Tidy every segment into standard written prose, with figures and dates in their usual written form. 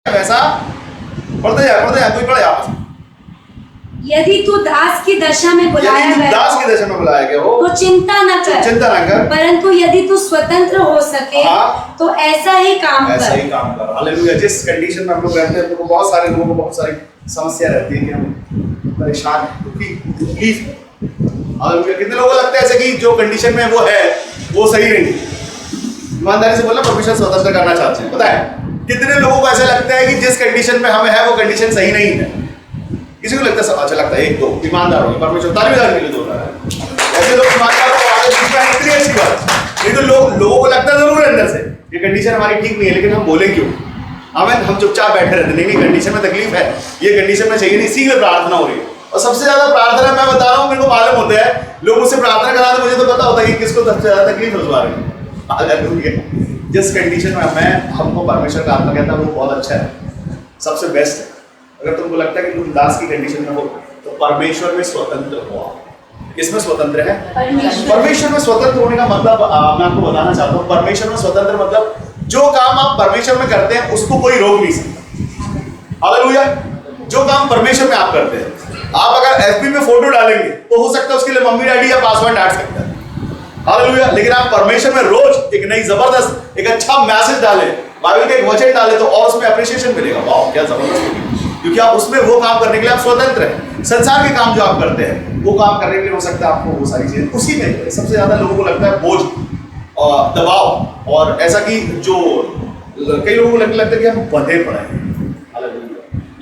वैसा पढ़ते जाए कोई पढ़े आपस में। यदि तू दास की दशा में बुलाया यदि गया दास की दशा में बुलाया गया हो तो चिंता न कर, परंतु यदि तू स्वतंत्र हो सके हाँ, तो ऐसा ही काम ऐसा कर। ही काम कर। हालेलुया। जिस कंडीशन में हम लोग रहते हैं, हम लोग को बहुत सारे लोगों को बहुत सारी समस्या रहती है कि हम परेशान हैं, दुखी। हालेलुया। कितने लोगों को लगता है ऐसे कि जो कंडीशन में वो है वो सही नहीं। ईमानदारी से बोलना, परमेश्वर स्वतंत्र करना चाहते हैं। पता है कितने लोगों को ऐसा लगता है कि जिस कंडीशन में हम है वो कंडीशन सही नहीं है। किसी को लगता है सब अच्छा लगता है, एक दो ईमानदार हो, परमेश्वर तारीफदार के लिए दो रहा है। ऐसे लोग ईमानदार हो आगे दूसरा इतनी अच्छी बात। नहीं तो लोगों को लगता है जरूर अंदर से ये कंडीशन हमारी ठीक नहीं है, लेकिन हम बोले क्यों? हम चुपचाप बैठे रहते। नहीं कंडीशन में तकलीफ है, ये कंडीशन में चाहिए नहीं, इसी में प्रार्थना हो रही है। और सबसे ज्यादा प्रार्थना मैं बता रहा हूँ, मेरे को मालूम होता है लोग मुझसे प्रार्थना कराते, मुझे तो पता होता है कि किसको सबसे ज्यादा तकलीफ है उस बारे में। जिस कंडीशन में मैं हमको परमेश्वर का आत्मा कहता है वो बहुत अच्छा है, सबसे बेस्ट है। अगर तुमको लगता है कि तुम दास की कंडीशन में हो तो परमेश्वर में स्वतंत्र हो। किसमें स्वतंत्र है? परमेश्वर में स्वतंत्र होने का मतलब मैं आपको बताना चाहता हूँ। परमेश्वर में स्वतंत्र मतलब जो काम आप परमेश्वर में करते हैं उसको कोई रोक नहीं सकता। हालेलुया। जो काम परमेश्वर में आप करते हैं, आप अगर एफबी में फोटो डालेंगे तो हो सकता है उसके लिए मम्मी डैडी या पासवर्ड डाल सकता है। हालेलुया। लेकिन आप परमेश्वर में रोज एक नई जबरदस्त एक अच्छा मैसेज डालें, बाइबल का एक वचन डालें तो और उसमें अप्रिशिएशन मिलेगा। वाह क्या जबरदस्त, क्योंकि आप उसमें वो काम करने के लिए आप स्वतंत्र हैं। संसार के काम जो आप करते हैं वो काम करने के लिए हो सकता है आपको वो सारी चीजें उसी में सबसे ज्यादा लोगों को लगता है बोझ और दबाव, और ऐसा कि जो कई लोगों को लगता है कि हम बंधे पड़े हैं।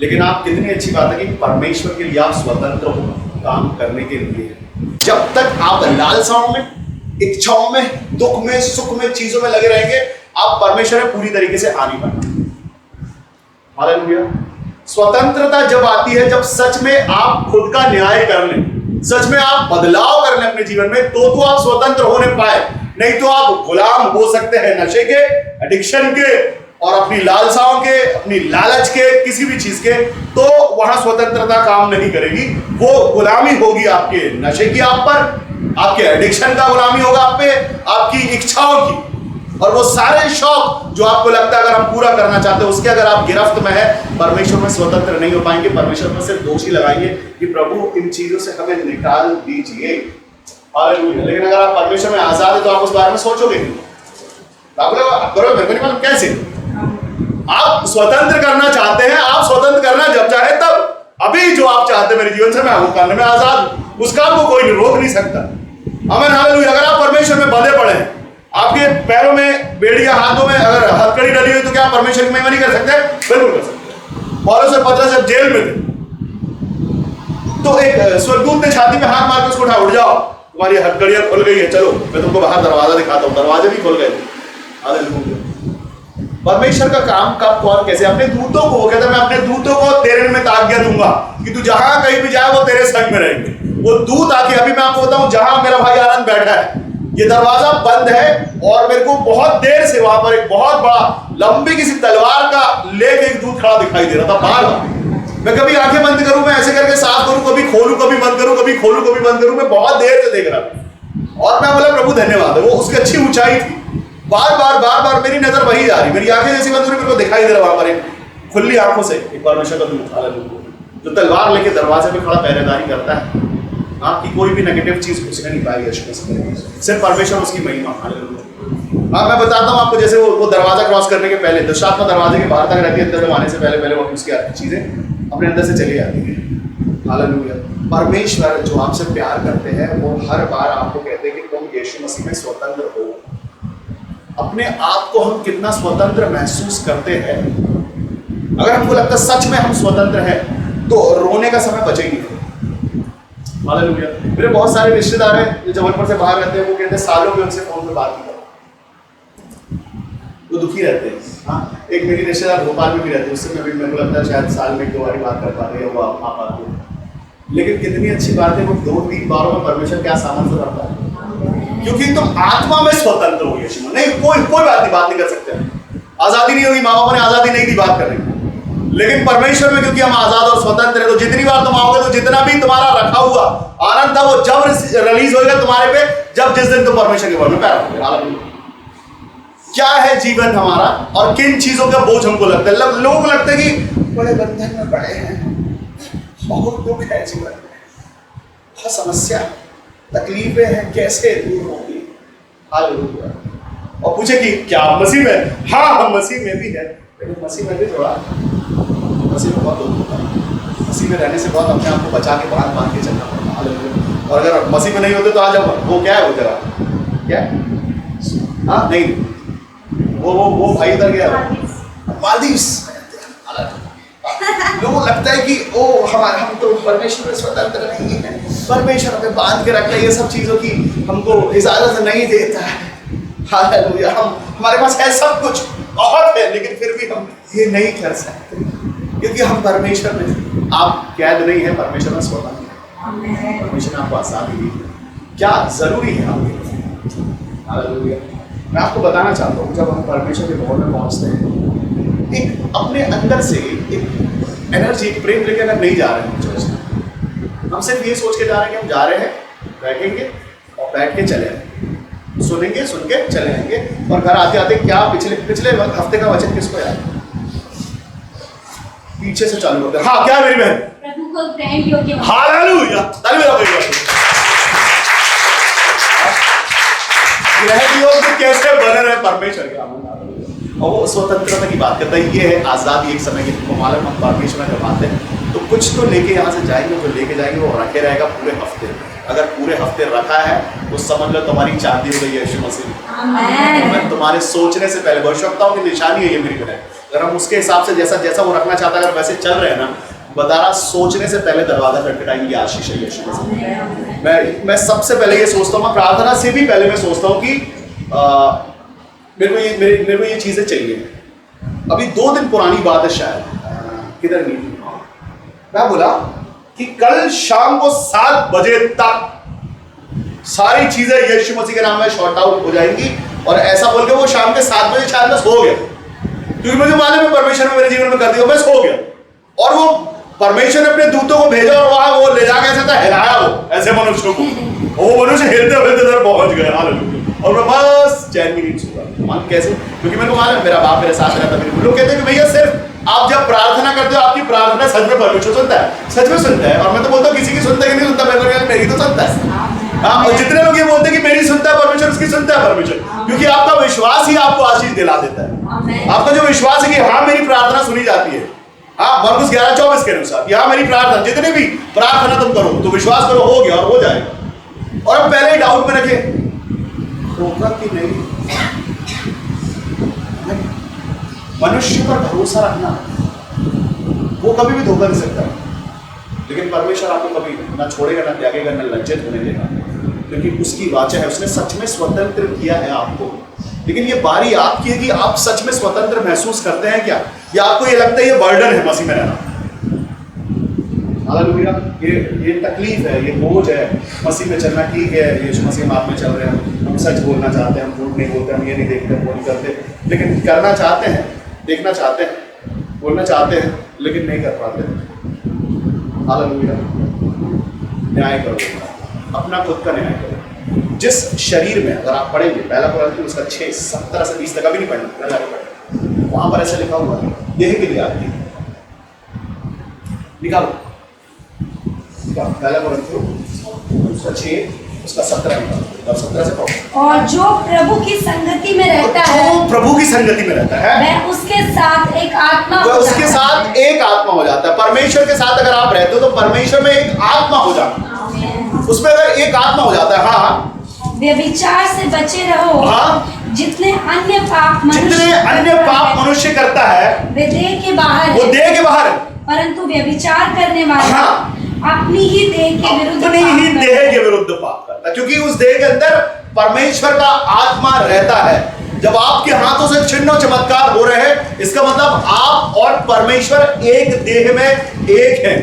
लेकिन आप कितनी अच्छी बात है कि परमेश्वर के लिए आप स्वतंत्र हो काम करने के लिए। जब तक आप लालसाओं में, इच्छाओं में, दुख में, सुख में, चीजों में लगे रहेंगे, आप परमेश्वर में पूरी तरीके से आ नहीं पाएंगे। हालेलुया। स्वतंत्रता जब आती है जब सच में आप खुद का न्याय कर लें, सच में आप बदलाव कर लें अपने जीवन में, तो आप स्वतंत्र होने पाए। नहीं तो आप गुलाम हो सकते हैं नशे के, एडिक्शन के और अपनी लालसाओं के, अपनी लालच के, किसी भी चीज के। तो वहां स्वतंत्रता काम नहीं करेगी, वो गुलामी होगी आपके नशे की, आप पर, आपके एडिक्शन का गुलामी होगा आप पे, आपकी इच्छाओं की। और वो सारे शौक जो आपको लगता है अगर हम पूरा करना चाहते हैं उसके अगर आप गिरफ्त में है, परमेश्वर में स्वतंत्र नहीं हो पाएंगे। परमेश्वर में सिर्फ दोषी लगाएंगे कि प्रभु इन चीजों से हमें निकाल दीजिए। हालेलुया। लेकिन अगर आप परमेश्वर में आजाद है तो आप उस बारे में सोचोगे नहीं। आप करोगे, मेरे को नहीं मालूम कैसे। आप स्वतंत्र करना चाहते हैं, आप स्वतंत्र करना जब चाहे तब। अभी जो आप चाहते हैं मेरे जीवन से मैं वो करने में आजाद हूं, उसका आपको कोई रोक नहीं सकता। आमीन हालेलुया। अगर आप परमेश्वर में बंधे पड़े हैं, आपके पैरों में बेड़ियां, हाथों में अगर हथकड़ी डली हुई, तो क्या परमेश्वर की महिमा नहीं कर सकते? बिल्कुल कर सकते। पौलुस और पतरस जब जेल में थे तो एक स्वर्गदूत ने छाती में हाथ मार के उसको उठा, उठ जाओ तुम्हारी हथकड़ियां खुल गई है, चलो मैं तुमको बाहर दरवाजा दिखाता हूँ। दरवाजे भी खुल गए थे। हालेलुया। परमेश्वर का काम कब, कौन, कैसे? अपने दूतों को, वो कहता है मैं अपने दूतों को तेरे में आज्ञा दूंगा कि तू जहां कहीं भी जाए वो तेरे संग में रहेंगे। वो दूत आके, अभी मैं आपको बताऊं जहां मेरा भाई आनंद बैठा है, ये दरवाजा बंद है और मेरे को बहुत देर से वहां पर एक बहुत बड़ा लंबी किसी तलवार का लेके एक दूत खड़ा दिखाई दे रहा था बाहर। मैं कभी आंखें बंद करूं, मैं ऐसे करके साफ करूं, कभी खोलूं, कभी बंद करूं, कभी खोलूं, कभी बंद करूं, मैं बहुत देर से देख रहा था। और मैं बोला प्रभु धन्यवाद है, वो उसकी अच्छी ऊंचाई थी। बार बार मेरी नजर वही जा रही, मेरी आंखें जैसी बंद हो रही, मेरे को दिखाई दे रहा वहां पर एक खुली आंखों से एक परमेश्वर का दूत हालेलुया जो तलवार लेके दरवाजे पे खड़ा पहरेदारी करता है। आपकी कोई भी नेगेटिव चीज घुसने नहीं पाएगी यीशु मसीह, सिर्फ परमेश्वर उसकी महिमा। हालेलुया। मैं बताता हूं आपको, जैसे वो दरवाजा क्रॉस करने के पहले दुष्टात्मा दरवाजे के बाहर तक रहती है, अंदर आने से पहले वो उसकी चीजें अपने अंदर से चली जाती है। हालेलुया। परमेश्वर जो आपसे प्यार करते हैं वो हर बार आपको कहते हैं कि तुम यीशु मसीह में स्वतंत्र हो। अपने आप को हम कितना स्वतंत्र महसूस करते हैं। अगर हमको लगता है सच में हम स्वतंत्र हैं तो रोने का समय बचेगी। हालेलुया। मेरे बहुत सारे रिश्तेदार हैं जो जबलपुर से बाहर रहते हैं, वो कहते हैं सालों में उनसे फोन पे बात नहीं करते, वो दुखी रहते हैं। हाँ, एक मेरी रिश्तेदार भोपाल में भी रहते हैं, उससे मैं भी, मेरे को लगता है शायद साल में 2 बार बात कर पा रहे हैं वो आ पाते हैं। लेकिन कितनी अच्छी बात है, वो 2-3 बारों में परमेश्वर क्या सामर्थ्य रखता है, क्योंकि तुम आत्मा में स्वतंत्र हो यीशु में। नहीं कोई बात नहीं कर सकते। आजादी नहीं होगी, माँ बाप ने आजादी नहीं दी बात करने की, लेकिन परमेश्वर में क्योंकि हम आजाद और स्वतंत्र है, तो जितनी बार तुम आओगे तो जितना भी तुम्हारा रखा हुआ आनंद था वो जब रिलीज होगा तुम्हारे पे, जब जिस दिन तुम परमेश्वर के भवन में पैर रखोगे। क्या है जीवन हमारा और किन चीजों का बोझ हमको लगता है। लोगों को लगता है कि बड़े बंधन में पड़े हैं, बहुत दुख है जीवन में, बहुत समस्या, तकलीफें हैं, कैसे दूर होंगी। हालेलुया। और पूछे कि क्या आप मसीह में? हाँ, हम मसीह में भी है, लेकिन मसीह में भी थोड़ा, मसीह में बहुत दुख होता है। मसीह में रहने से बहुत अपने आप को बचा के बांध के चलना पड़ता है। हालेलुया। और अगर मसीह में नहीं होते तो आज वो क्या है, वो जगह क्या है? हाँ नहीं, वो भाई इधर गया, मालदीव्स। लोगों को लगता है कि ओ हम तो परमेश्वर में स्वतंत्र नहीं है, परमेश्वर हमें बांध के रखता है, ये सब चीजों की हमको इजाजत नहीं देता है। हालेलुया। हमारे पास है सब कुछ, बहुत है, लेकिन फिर भी हम ये नहीं कर सकते क्योंकि हम परमेश्वर में, आप कैद नहीं है, परमेश्वर में स्वतंत्र है, परमेश्वर ने आपको आजादी दी। क्या जरूरी है आपके लिए? हालेलुया। मैं आपको बताना चाहता हूँ, जब हम परमेश्वर के भवन में पहुंचते हैं, एक अपने अंदर से एक एनर्जी, एक प्रेम लेकर अगर नहीं जा रहे हैं चर्च में, हम सिर्फ ये सोच के जा रहे हैं कि हम जा रहे हैं, बैठेंगे और बैठ के चले आएंगे, सुनेंगे, सुन के चले आएंगे, और घर आते आते क्या पिछले हफ्ते का वचन किसको याद? पीछे से चालू होता है। हाँ, क्या मेरी बहन? प्रभु को ग्रहण योग्य। हालेलुया। ताली बजाओ। ग्रहण योग्य कैसे बने रहे परमेश्वर के आनंद। और वो स्वतंत्रता की बात करता है, ये है आजादी। एक समय की तुमको मालूम, हम परमेश्वर जब आते हैं तो कुछ तो लेके यहाँ से जाएंगे, जो लेके जाएंगे वो रखे रहेगा पूरे हफ्ते। अगर पूरे हफ्ते रखा है तो समझ लो तुम्हारी चांदी हो गई है यीशु मसीह। मैं तुम्हारे सोचने से पहले, भविष्यवक्ताओं की निशानी है ये मेरी बहन, अगर हम उसके हिसाब से जैसा जैसा वो रखना चाहता है, अगर वैसे चल रहे हैं ना, बता रहा, सोचने से पहले दरवाजा खटखटाएंगे आशीष है यीशु मसीह। मैं सबसे पहले ये सोचता हूँ, मैं प्रार्थना से भी पहले मैं सोचता हूँ कि मेरे को ये चीजें चाहिए। अभी 2 दिन पुरानी बात है शायद, किधर नहीं, मैं बोला कि कल शाम को 7 बजे तक सारी चीजें यीशु मसीह के नाम में शॉर्ट आउट हो जाएंगी, और ऐसा बोल के वो शाम के 7 बजे शायद मैं सो गया, क्योंकि मुझे मालूम है परमेश्वर ने मेरे जीवन में कर दिया, मैं सो गया। और वो परमेश्वर ने अपने दूतों को भेजा और वहां वो ले जाके ऐसा हिलाया वो ऐसे मनुष्यों को, वो मनुष्य हिलते हिलते इधर पहुंच गए। हालेलुया। और मैं बस चैन की नींद सो रहा। मान कैसे? क्योंकि मेरे को मालूम है मेरा बाप मेरे साथ रहता है। लोग कहते हैं कि भैया सिर्फ आप जब प्रार्थना करते हो आपकी प्रार्थना सच में परमेश्वर सुनता है, सच में सुनता है। और मैं तो बोलता हूँ किसी की सुनता है कि नहीं सुनता, मेरी तो सुनता है। हाँ, और जितने लोग ये बोलते हैं कि मेरी सुनता है परमेश्वर, उसकी सुनता है परमेश्वर, क्योंकि आपका विश्वास ही आपको आशीष दिला देता है। आपका जो विश्वास है कि हाँ मेरी प्रार्थना सुनी जाती है, हाँ, मरकुस 11:24 के अनुसार कि हाँ मेरी प्रार्थना, जितने भी प्रार्थना तुम करो तो विश्वास करो हो गया और हो जाएगा। और अब पहले ही डाउट में रखे, होगा कि नहीं। मनुष्य पर भरोसा रखना, वो कभी भी धोखा नहीं सकता, लेकिन परमेश्वर आपको कभी ना छोड़ेगा, ना त्यागेगा, ना लज्जित होने देगा, क्योंकि उसकी वाचा है, उसने सच में स्वतंत्र किया है आपको। लेकिन ये बारी आपकी है कि आप सच में स्वतंत्र महसूस करते हैं क्या, या आपको ये लगता है ये बर्डन है मसीह में रहना। हालेलुया। ये तकलीफ है, ये बोझ है मसीह में चलना। ठीक है, यीशु मसीह हम आप में चल रहे हैं, हम सच बोलना चाहते हैं, हम झूठ नहीं बोलते, हम ये नहीं देखते, वो नहीं करते, लेकिन करना चाहते हैं, देखना चाहते हैं, बोलना चाहते हैं, लेकिन नहीं कर पाते। हालेलुया। न्याय करो, अपना खुद का न्याय करो। जिस शरीर में, अगर आप पढ़ेंगे पहला कुरान उसका 6:17 से 20 तक, अभी नहीं पढ़ना, वहां पर ऐसा लिखा हुआ है, यही के लिए आती है। निकालो पहला कुरान उसका 6 उसका 17 निकालो, 17 से पढ़ो। और जो प्रभु की संगति में रहता है, जो प्रभु की संगति में रहता है, वह उसके साथ एक आत्मा वह उसके साथ एक आत्मा हो जाता है। परमेश्वर के साथ अगर आप रहते हो तो परमेश्वर में एक आत्मा हो जाता है, उसमें अगर एक आत्मा हो जाता है। हाँ, व्यभिचार से बचे रहो। हाँ, जितने अन्य पाप मनुष्य करता है वे देह के बाहर है, वो देह के बाहर है, परंतु व्यभिचार करने वाला अपनी ही देह के विरुद्ध पाप करता है, क्योंकि उस देह के अंदर परमेश्वर का आत्मा रहता है। जब आपके हाथों से चिन्ह चमत्कार हो रहे हैं, इसका मतलब आप और परमेश्वर एक देह में एक है,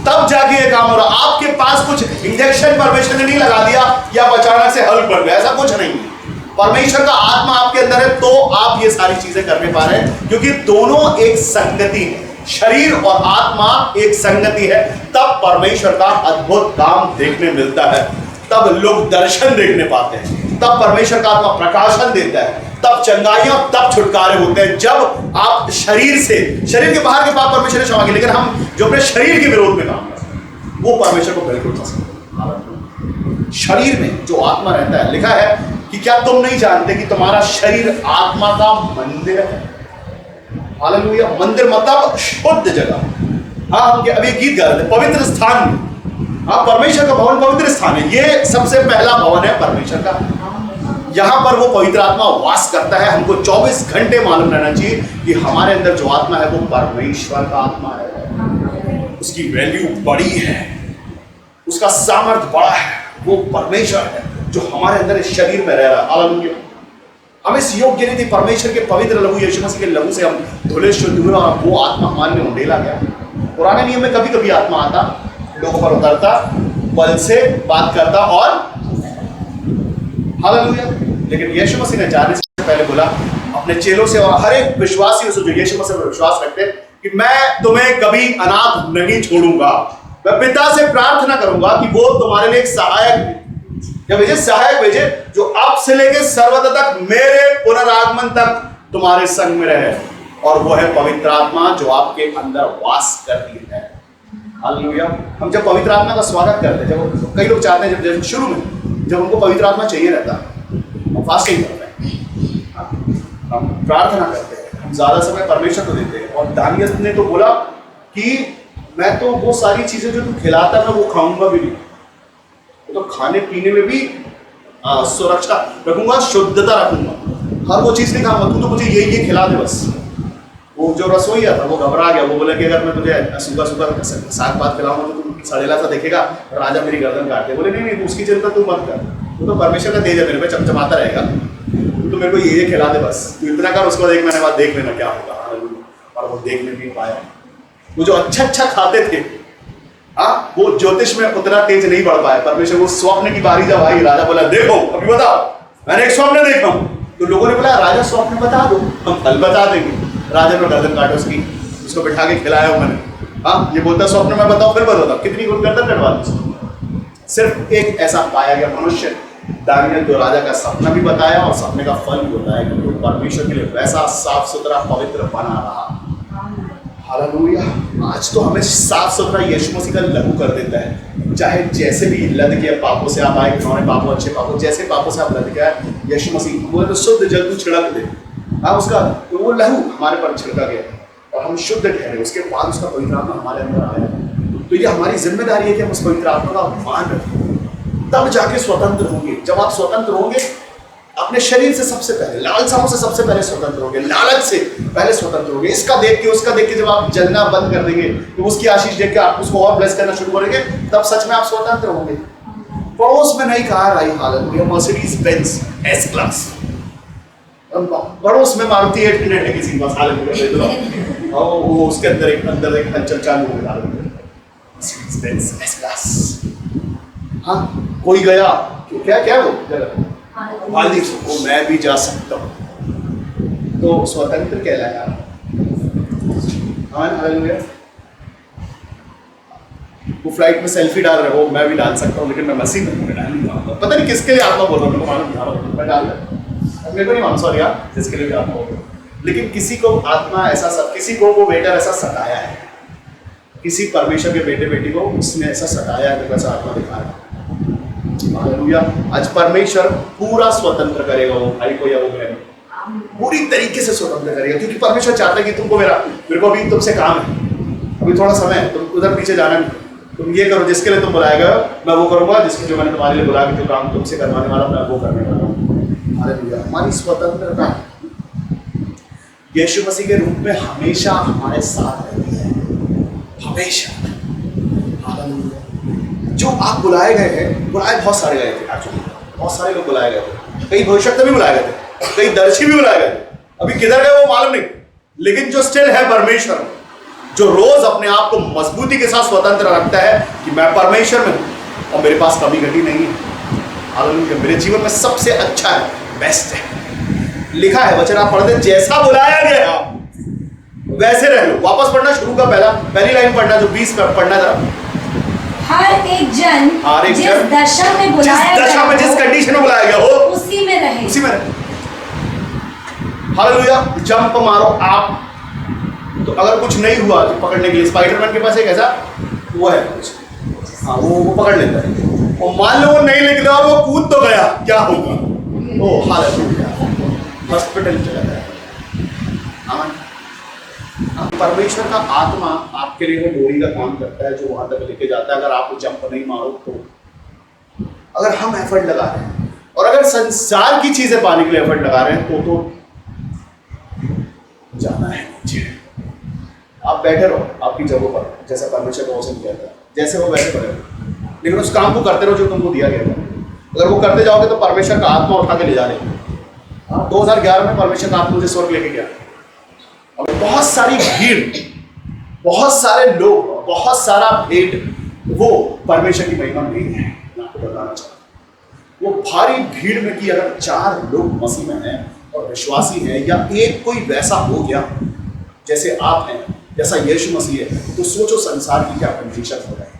तब जाके ये काम हो रहा। आपके पास कुछ इंजेक्शन परमेश्वर ने नहीं लगा दिया या अचानक से हल्क बढ़ गया, ऐसा कुछ नहीं है। परमेश्वर का आत्मा आपके अंदर है तो आप ये सारी चीजें करने पा रहे हैं, क्योंकि दोनों एक संगति है, शरीर और आत्मा एक संगति है। तब परमेश्वर का अद्भुत काम देखने मिलता है, तब लोग दर्शन देखने पाते हैं। तब परमेश्वर का आत्मा प्रकाशन देता है, तब चंगाइयां, तब छुटकारे होते हैं। जब आप शरीर के बाहर के पाप परमेश्वर ने क्षमा किए, लेकिन हम जो अपने शरीर के विरोध में काम करते हैं वो परमेश्वर को बिल्कुल पसंद नहीं। शरीर में जो आत्मा रहता है, लिखा है कि क्या तुम नहीं जानते कि तुम्हारा शरीर आत्मा का मंदिर है। हालेलुया। मंदिर मतलब शुद्ध जगह। हाँ, हम अभी गीत गा रहे थे, पवित्र स्थान। हाँ, परमेश्वर का भवन पवित्र स्थान है। ये सबसे पहला भवन है परमेश्वर का। यहाँ पर वो पवित्र आत्मा वास करता है। हमको 24 घंटे मालूम रहना चाहिए कि हमारे अंदर जो आत्मा है वो परमेश्वर का आत्मा है। उसकी वैल्यू बड़ी है, उसका सामर्थ्य बड़ा है। वो परमेश्वर है जो हमारे अंदर इस शरीर में रह रहा है। हालेलुया। हम इस योग्य नहीं थे, परमेश्वर के पवित्र लहू यीशु मसीह के लहू से हम धुले शुद्ध हुए और वो आत्मा हमारे में उंडेला गया। पुराने नियम में कभी कभी आत्मा आता, लोगों पर उतरता, बल से बात करता और हालेलुया। लेकिन यीशु मसीह ने जाने से पहले बोला अपने चेलों से और हर एक विश्वासियों से जो यीशु मसीह पर विश्वास रखते कि मैं तुम्हें कभी अनाथ नहीं छोड़ूंगा। मैं पिता से प्रार्थना करूंगा कि वो तुम्हारे लिए एक सहायक भेजे, सहायक भेजे जो अब से लेकर सर्वदा तक मेरे पुनरागमन तक तुम्हारे संग में रहे, और वो है पवित्र आत्मा जो आपके अंदर वास करती है। हालेलुया। हम जब पवित्र आत्मा का स्वागत करते हैं, जब कई लोग चाहते हैं, जब शुरू में जब उनको पवित्र आत्मा चाहिए रहता है, हम फास्टिंग करते हैं, हम प्रार्थना करते हैं, हम ज्यादा समय परमेश्वर को देते हैं। और दानियल ने तो बोला कि मैं तो वो सारी चीजें जो तू खिलाता मैं वो खाऊंगा भी नहीं, तो खाने पीने में भी सुरक्षा रखूंगा, शुद्धता रखूंगा, हर वो चीज नहीं खाऊंगा, तू तो मुझे ये खिला दे बस। वो जो रसोईया था वो घबरा गया। वो बोले कि अगर मैं तुझे सूखा सूखा साग पात खिलाऊंगा तो तू सड़ेला सा देखेगा, राजा मेरी गर्दन काट दे। बोले नहीं नहीं, उसकी चिंता तू मत कर, वो तो परमेश्वर का तेज है, मेरे पे चमचमाता रहेगा, तो मेरे को ये खिला दे बस, तू इतना कर, उसको 1 महीने बाद देख लेना क्या होगा। और वो देखने भी पाया। वो जो अच्छा खाते थे, वो ज्योतिष में उतना तेज नहीं बढ़ पाया। परमेश्वर वो स्वप्न की बारी जब आई, राजा बोला देखो अभी बताओ, मैंने एक स्वप्न देखा हूं। तो लोगों ने बोला राजा स्वप्न बता दो, हम फल बता देंगे। राजा ने गर्दन काटा उसकी, उसको बिठा के खिलाया मैंने। हाँ, ये बोलता स्वप्न में बताओ फिर बताता, कितनी गर्दन कटवा दी। सिर्फ एक ऐसा पाया गया मनुष्य, दानियल, जो राजा का सपना भी बताया और सपने का फल भी बताया, क्योंकि परमेश्वर के लिए वैसा साफ सुथरा पवित्र बना रहा। हालेलुया। आज तो हमें साफ सुथरा यीशु मसीह का लहू कर देता है। चाहे जैसे भी लद के पापों से आप आए, घिनौने पापों, अच्छे पापों, जैसे पापों से आप लद गए, यीशु मसीह वो तो शुद्ध जल तू छिड़क दे। हाँ, उसका तो वो लहू हमारे पर छिड़का गया और हम शुद्ध ठहरे। उसके बाद उसका पवित्र आत्मा हमारे अंदर आया। तो ये हमारी जिम्मेदारी है कि हम उस पवित्र आत्मा का मान रखें, तब जाके स्वतंत्र होंगे। जब आप स्वतंत्र होंगे अपने शरीर से, सबसे पहले लालसाओं से सबसे पहले स्वतंत्र होंगे, लालच से पहले स्वतंत्र होंगे। इसका देख के उसका देख के जब आप जलना बंद कर देंगे, तो उसकी आशीष देख के आप उसको और ब्लेस करना शुरू करेंगे, तब सच में आप स्वतंत्र होंगे। पड़ोस में नई कार आई, hallelujah, Mercedes Benz S class, पड़ोस में मारुति 800 है किसी के पास, हालेलुया, और वो उसके अंदर एक हलचल चालू हो गया, मर्सिडीज बेंज एस क्लास। हाँ, कोई गया क्या वो मालदीव से, वो मैं भी जा सकता हूँ, तो स्वतंत्र कहलाया। हालेलुया। वो फ्लाइट में सेल्फी डाल रहे हो, मैं भी डाल सकता हूँ, लेकिन मैं मसीह में डाल नहीं पाऊंगा। पता नहीं किसके लिए आत्मा बोल रहा हूँ, मेरे को मालूम नहीं, मैं डाल रहा हूँ, मेरे को नहीं मालूम, सॉरी यार, जिसके लिए भी आत्मा बोल रहा हूँ। लेकिन किसी को आत्मा ऐसा किसी को वो बेटा ऐसा सताया है, किसी परमेश्वर के बेटे बेटी को उसने ऐसा सताया है, तो वैसा आत्मा दिखाया। हालेलुया। आज परमेश्वर पूरा स्वतंत्र करेगा वो भाई को या वो बहन, पूरी तरीके से स्वतंत्र करेगा, क्योंकि परमेश्वर चाहता है कि तुमको मेरे को अभी तुमसे काम है, अभी थोड़ा समय है, तुम उधर पीछे जाना नहीं, तुम ये करो जिसके लिए तुम बुलाए गए, मैं वो करूंगा, जिसके जो मैंने तुम्हारे लिए बुला के जो काम तुमसे करवाने वाला मैं वो करने वाला हूँ। हालेलुया। हमारी स्वतंत्रता यीशु मसीह के रूप में हमेशा हमारे साथ रहती है, हमेशा। हालेलुया। जो आप बुलाए गए हैं, बुलाए बहुत सारे गए थे, एक्चुअली बहुत सारे लोग बुलाए गए थे, कई भविष्यवक्ता भी बुलाए गए थे, कई दर्शी भी बुलाए गए थे, अभी किधर गए वो मालूम नहीं। लेकिन जो स्टिल है परमेश्वर, जो रोज अपने आप को मजबूती के साथ स्वतंत्र रखता है कि मैं परमेश्वर में हूं और मेरे पास कमी घटी नहीं है। हालेलुया। मेरे जीवन में सबसे अच्छा है, बेस्ट है। लिखा है वचन, आप पढ़ते, जैसा बुलाया गया वैसे रह लो। वापस पढ़ना शुरू का पहली लाइन पढ़ना, जो 20 पढ़ना जरा। हर एक जन जिस दशा में बुलाया गया, जिस कंडीशन में बुलाया गया हो, उसी हालेलुया। जंप मारो आप, तो अगर कुछ नहीं हुआ तो पकड़ने के लिए स्पाइडरमैन के पास एक ऐसा वो है कुछ, हाँ वो पकड़ लेता है। और मान लो वो नहीं निकला और वो कूद तो गया, क्या होगा? ओ हालेलुया, हॉस्पिटल चला गया। आमीन। परमेश्वर का आत्मा आपके लिए वो डोरी का काम करता है जो वहां तक लेके जाता है। अगर आप जंप नहीं मारो तो, अगर हम एफर्ट लगा रहे हैं और अगर संसार की चीजें पाने के लिए एफर्ट लगा रहे हैं तो जाना है नीचे। आप बैठे रहो आपकी जगह पर, जैसा परमेश्वर का वचन कहता है, जैसे हो वैसे बने रहो, लेकिन उस काम को करते रहो जो तुमको दिया गया था। अगर वो करते जाओगे तो परमेश्वर का आत्मा उठा के ले जा लेंगे। 2011 में परमेश्वर का आत्मा मुझे स्वर्ग लेके गया। और बहुत सारी भीड़, बहुत सारे लोग, बहुत सारा भेंट, वो परमेश्वर की महिमा नहीं है। मैं आपको बताना चाहता हूं, वो भारी भीड़ में कि अगर 4 लोग मसीह में हैं और विश्वासी हैं, या एक कोई वैसा हो गया जैसे आप हैं, जैसा यीशु मसीह है, तो सोचो संसार की क्या कंडीशन हो रही है।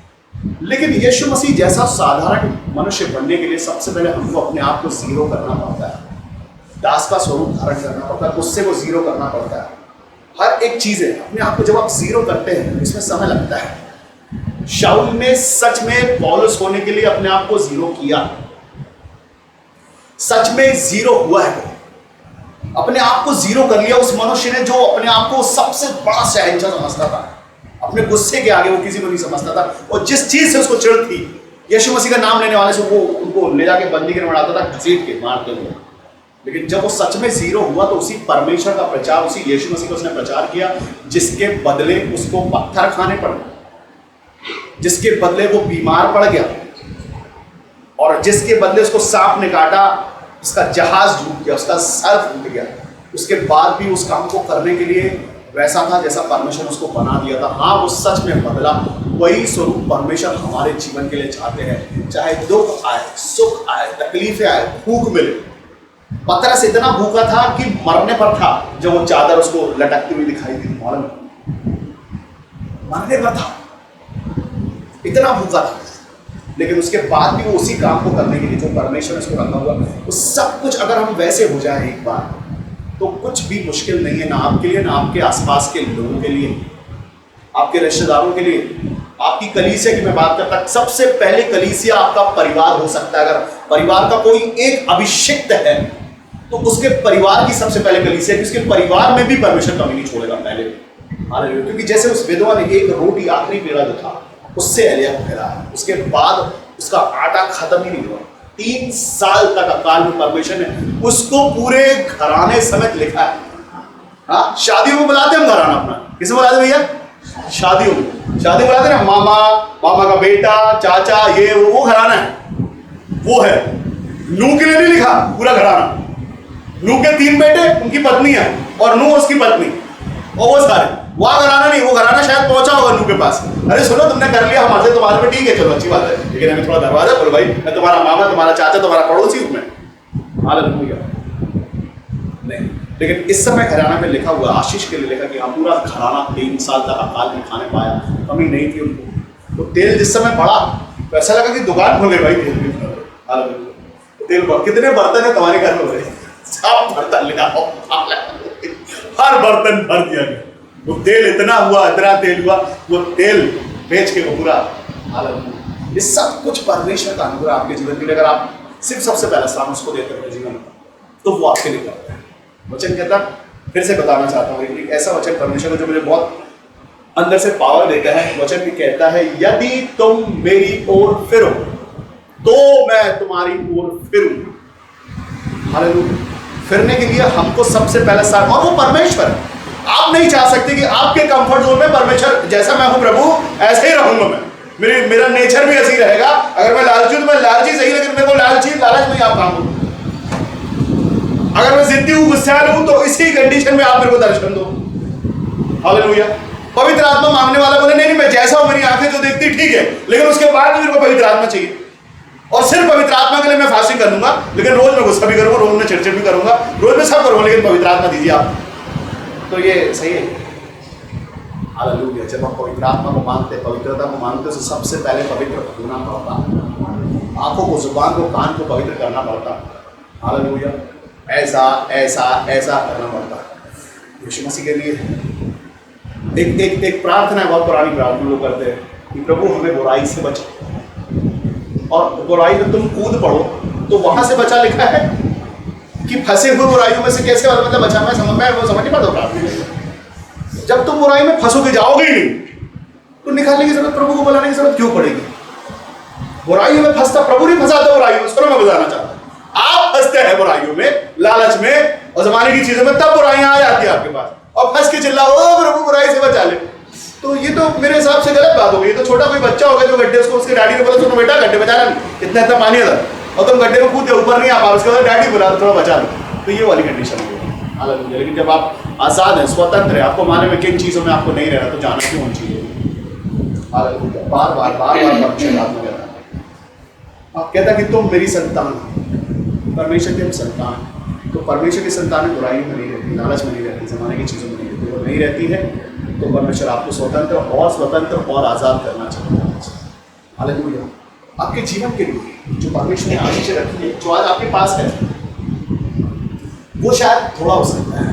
लेकिन यीशु मसीह जैसा साधारण मनुष्य बनने के लिए सबसे पहले हमको अपने आप को जीरो करना पड़ता है, दास का स्वरूप धारण करना पड़ता है, उससे वो जीरो करना पड़ता है। हर एक चीज है, अपने आप को जब आप जीरो करते हैं इसमें समय लगता है। शाऊल ने सच में पौलुस होने के लिए अपने आप को जीरो किया, सच में जीरो हुआ है, अपने आप को जीरो कर लिया उस मनुष्य ने जो अपने आप को सबसे बड़ा शहंशाह समझता था। अपने गुस्से के आगे वो किसी को नहीं समझता था, और जिस चीज से उसको चिढ़ थी, यीशु मसीह का नाम लेने वाले से वो उनको ले जाके बंदी के बनाता था, घसीट के मारते हुए। लेकिन जब वो सच में जीरो हुआ तो उसी परमेश्वर का प्रचार, उसी यीशु मसीह का उसने प्रचार किया, जिसके बदले उसको पत्थर खाने पड़े, जिसके बदले वो बीमार पड़ गया, और जिसके बदले उसको सांप ने काटा, उसका जहाज डूब गया, उसका सर फूट गया। उसके बाद भी उस काम को करने के लिए वैसा था जैसा परमेश्वर उसको बना दिया था। हाँ, वो सच में बदला। वही स्वरूप परमेश्वर हमारे जीवन के लिए चाहते हैं। चाहे दुख आए, सुख आए, तकलीफें आए, भूख मिले। पतरस इतना भूखा था कि मरने पर था जब वो चादर उसको लटकती हुई दिखाई दी। मरने पर था, इतना भूखा था, लेकिन उसके बाद भी वो उसी काम को करने के लिए जो परमेश्वर ने उसको रखा हुआ, वो सब कुछ अगर हम वैसे हो जाए एक बार, तो कुछ भी मुश्किल नहीं है, ना आपके लिए, ना आपके आसपास के लोगों के लिए, आपके रिश्तेदारों के लिए, आपकी कलीसिया की मैं बात करता। सबसे पहले कलीसिया आपका परिवार हो सकता है। अगर परिवार का कोई एक अभिषिक्त है तो उसके परिवार की सबसे पहले कलीसिया, कि उसके परिवार में भी परमेश्वर कमी नहीं छोड़ेगा पहले। हालेलुया। क्योंकि जैसे उस विधवा ने एक रोटी, आखिरी पेड़ा जो था, उससे एलिया को खिलाया, उसके बाद उसका आटा खत्म ही नहीं हुआ। 3 साल तक अकाल में परमेश्वर ने उसको पूरे घराने समेत लिखा है। हाँ, शादियों में बुलाते हम घराना अपना, किसे बुलाते भैया? शादियों में, शादी बुलाते ना, मामा, मामा का बेटा, चाचा, ये वो घराना है, वो है। नूह के लिए नहीं लिखा पूरा घराना। नूह के 3 बेटे, उनकी पत्नी है, और नूह उसकी पत्नी, और वो सारे, वहां घराना नहीं। वो घराना शायद पहुंचा होगा नूह के पास। अरे सुनो, तुमने कर लिया हमारे, तुम्हारे में ठीक है, चलो अच्छी बात है, लेकिन हमें थोड़ा दरवाजा खोलो भाई, मैं तुम्हारा मामा, तुम्हारा चाचा, तुम्हारा पड़ोसी हूं मैं। हालेलुया। नहीं, लेकिन इस समय घराना में लिखा हुआ, आशीष के लिए लिखा कि हाँ, पूरा घराना 3 साल तक अकाल में खाने पाया, कमी नहीं थी उनको। तो तेल जिस समय बढ़ा तो ऐसा लगा कि दुकान खोल गई भाई तेल की। हालेलुया। तेल कितने बर्तन है तुम्हारे घर में? हो रहे सब बर्तन ले आओ, हर बर्तन भर दिया गया। वो तेल इतना हुआ, इतना तेल हुआ, वो तेल बेच के वो पूरा। हालेलुया। ये सब कुछ परमेश्वर का अनुग्रह आपके जीवन के लिए। अगर आप सिर्फ सबसे पहला स्थान उसको देते हैं जीवन में, तो वो आपके लिए करता है। वचन कहता, फिर से बताना चाहता हूँ, एक ऐसा वचन परमेश्वर जो मुझे बहुत अंदर से पावर देता है। वचन भी कहता है, यदि तुम मेरी ओर फिरो तो मैं तुम्हारी ओर फिरूं। हालेलुया। फिरने के लिए हमको सबसे पहला स्थान, और वो परमेश्वर है। आप नहीं चाह सकते कि आपके कंफर्ट जोन में परमेश्वर, जैसा मैं हूं प्रभु ऐसे ही रहूंगा मैं, मेरा नेचर भी ऐसे ही रहेगा। अगर मैं लालची हूं तो मैं लालची सही, लेकिन मेरे को लालच में आप काम करो। अगर मैं जिद्दी हूं, गुस्सैल हूं, तो इसी कंडीशन में आप मेरे को दर्शन दो। हालेलुया। पवित्र आत्मा मांगने वाला बोले, नहीं मैं जैसा हूं, मेरी आंखें जो देखती ठीक है, लेकिन उसके बाद मेरे को पवित्र आत्मा चाहिए। और सिर्फ पवित्र आत्मा के लिए मैं फास्टिंग कर दूंगा, लेकिन रोज मैं गुस्सा भी करूंगा, रोज मैं चिड़चिड़ भी करूंगा, रोज मैं सब करूंगा, लेकिन पवित्र आत्मा दीजिए आप। तो ये सही है? हालेलुया। जब हम पवित्र आत्मा को मांगते, पवित्रता को मांगते, तो सबसे पहले पवित्र होना पड़ता। आंखों को, जुबान को, कान को पवित्र करना पड़ता। हालेलुया। ऐसा ऐसा ऐसा करना पड़ता है। यीशु मसीह के लिए एक प्रार्थना है, बहुत पुरानी प्रार्थना लोग करते हैं कि प्रभु हमें बुराई से बचा। और बुराई में तुम कूद पड़ो तो वहां से बचा लिखा है कि फंसे हुए बुराइयों में से कैसे मतलब बचा। मैं समझ नहीं पाता प्रार्थना। जब तुम बुराई में फंसोगे जाओगे ही नहीं तो निकालने की जरूरत, प्रभु को बुलाने की जरूरत क्यों पड़ेगी? बुराइयों में फंसता प्रभु नहीं फंसाता बुराइयों में, उसको मैं बताना चाहता हूं। आप फंसते हैं बुराइयों में, लालच में और जमाने की चीजों में, तब बुराइयां आ जाती है आपके पास और फंस के चिल्लाओ प्रभु बुराई से बचा ले। तो ये तो मेरे हिसाब से गलत बात होगी। ये तो छोटा कोई बच्चा होगा जो गड्ढे, उसको उसके डैडी ने बोला सुनो बेटा गड्ढे बचा ले, इतना इतना पानी था और तुम गड्ढे में कूदे ऊपर नहीं आ पा, उसके बाद डैडी बुला थोड़ा बचा लो, तो ये वाली कंडीशन होगी अलग। लेकिन जब आप आजाद हैं, स्वतंत्र है, आपको माने में किन चीजों में आपको नहीं रहना, तो जाना क्यों उन चीजों में? बार बार परमेश्वर आत्मा कहता है, आप कहता कि तुम मेरी संतान हो, परमेश्वर के हम संतान। तो परमेश्वर की संतान बुराई में नहीं रहती, लालच में नहीं रहती, जमाने की चीज़ों में नहीं रहती। और नहीं रहती है तो परमेश्वर आपको स्वतंत्र और आज़ाद करना चाहता है। हालेलुया। आपके जीवन के लिए जो परमेश्वर ने आशीष रखी है, जो आज आपके पास है, वो शायद थोड़ा हो सकता है।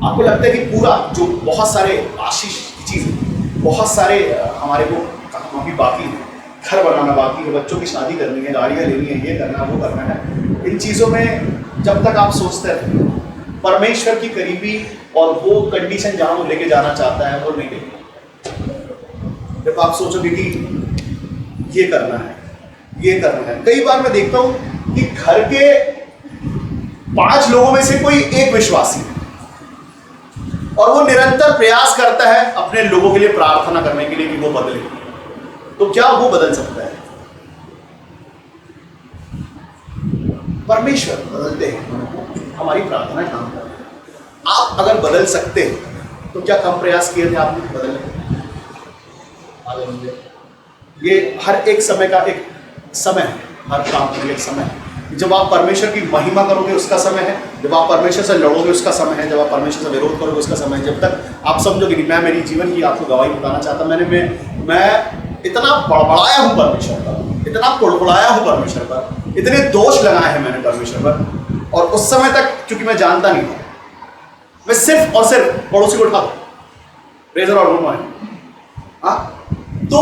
आपको लगता है कि पूरा जो बहुत सारे आशीष की चीज़ें, बहुत सारे हमारे को काम भी बाकी है, घर बनाना बाकी है, बच्चों की शादी करनी है, गाड़ियाँ लेनी है, ये करना वो करना है। इन चीज़ों में जब तक आप सोचते हैं परमेश्वर की करीबी और वो कंडीशन जहाँ वो लेके जाना चाहता है वो नहीं लेके। जब आप सोचोगे कि ये करना है, ये करना है। कई बार मैं देखता हूँ कि घर के 5 लोगों में से कोई एक विश्वासी है और वो निरंतर प्रयास करता है अपने लोगों के लिए प्रार्थना करने के लिए कि वो बदले। तो क्या वो बदल सकता है? परमेश्वर बदलते हैं, हमारी प्रार्थना काम करते हैं। आप अगर बदल सकते हैं तो क्या कम प्रयास किए थे आपने बदलने? ये हर एक समय का एक समय है, हर काम के लिए एक समय है। जब आप परमेश्वर की महिमा करोगे उसका समय है, जब आप परमेश्वर से लड़ोगे उसका समय है, जब आप परमेश्वर से विरोध करोगे उसका समय है। जब तक आप समझोगे कि मैं मेरी जीवन की आपको गवाही बताना चाहता, मैं इतना बड़बड़ाया हूँ परमेश्वर पर, इतना कुड़कुड़ाया हूँ परमेश्वर पर, इतने दोष लगाए हैं मैंने परमेश्वर पर, और उस समय तक क्योंकि मैं जानता नहीं था, मैं सिर्फ और सिर्फ पड़ोसी को उठा दो प्रेज़र और गुड मॉर्निंग। हाँ, तो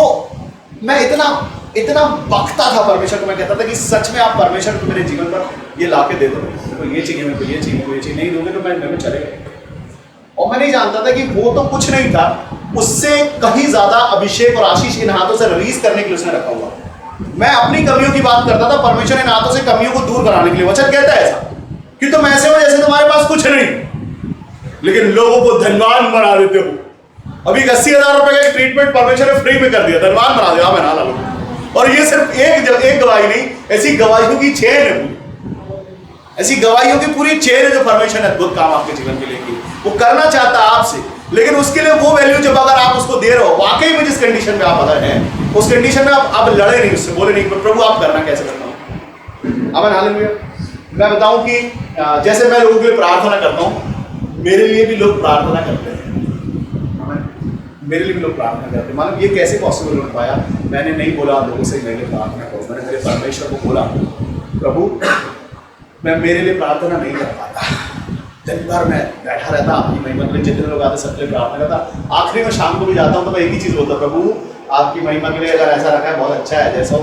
मैं इतना बकता था परमेश्वर को। मैं कहता था कि सच में आप परमेश्वर को मेरे जीवन पर ये लाके दे दो, मेरे को ये चाहिए, मेरे को ये चाहिए, मेरे को ये चाहिए, नहीं दोगे तो मैं चले गए। और मैं नहीं जानता था कि वो तो कुछ नहीं था, उससे कहीं ज्यादा अभिषेक और आशीष इन हाथों से रिलीज करने के लिए उसने रखा हुआ। मैं अपनी कमियों की बात करता था, परमेश्वर इन हाथों से कमियों को दूर कराने के लिए। वचन कहता है ऐसा कि तुम ऐसे हो जैसे तुम्हारे पास कुछ नहीं, लेकिन लोगों को धनवान बना देते हो। अभी 80,000 रुपए का ट्रीटमेंट परमेश्वर ने फ्री में कर दिया, धनवान बना दिया बना लो। और ये सिर्फ एक गवाही नहीं, ऐसी गवाहियों की चेन है, ऐसी गवाहियों की पूरी चेन है जो परमेश्वर ने अद्भुत काम आपके जीवन के लिए की। वो करना चाहता है आपसे, लेकिन उसके लिए वो वैल्यू जब अगर आप उसको दे रहे हो, वाकई में जिस कंडीशन में आप अगर हैं उस कंडीशन में आप लड़े नहीं उससे, बोले नहीं प्रभु आप करना कैसे करता हूँ। अब हालेलुया। मैं बताऊं कि जैसे मैं लोगों के लिए प्रार्थना करता हूँ, मेरे लिए भी लोग प्रार्थना करते हैं, मेरे लिए भी लोग प्रार्थना करते हैं। मालूम ये कैसे पॉसिबल हो पाया? मैंने नहीं बोला लोगों से मेरे लिए प्रार्थना करो, मैंने मेरे परमेश्वर को बोला प्रभु मैं मेरे लिए प्रार्थना नहीं कर पाता, दिन भर मैं बैठा रहता आपकी महिमा के लिए, जितने लोग आते सबके लिए प्रार्थना करता। आखिरी में शाम को भी जाता हूँ तो मैं एक ही चीज़ बोलता, प्रभु आपकी महिमा के लिए अगर ऐसा रखा है बहुत अच्छा है, जैसा हो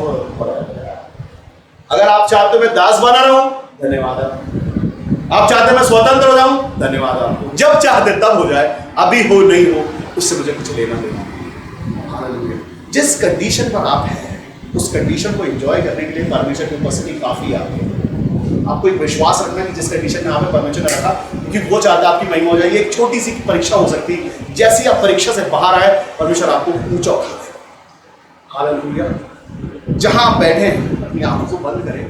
अगर आप चाहते हो मैं दास बना रहा हूँ, धन्यवाद। आप चाहते मैं स्वतंत्र हो जाऊँ, धन्यवाद आपको। जब चाहते तब हो जाए, अभी हो नहीं हो उससे मुझे कुछ लेना देना। जिस कंडीशन पर आप हैं उस कंडीशन को एंजॉय करने के लिए परमेश्वर की उपस्थिति काफी है आपको एक विश्वास रखना कि जिस कंडीशन में आप परमेश्वर ने रखा, क्योंकि वो चाहता है आपकी महिमा हो जाए। एक छोटी सी परीक्षा हो सकती है, जैसे आप परीक्षा से बाहर आए परमेश्वर आपको ऊंचा उठा दे। हालेलुया। जहां आप बैठे अपनी आंखों को बंद करें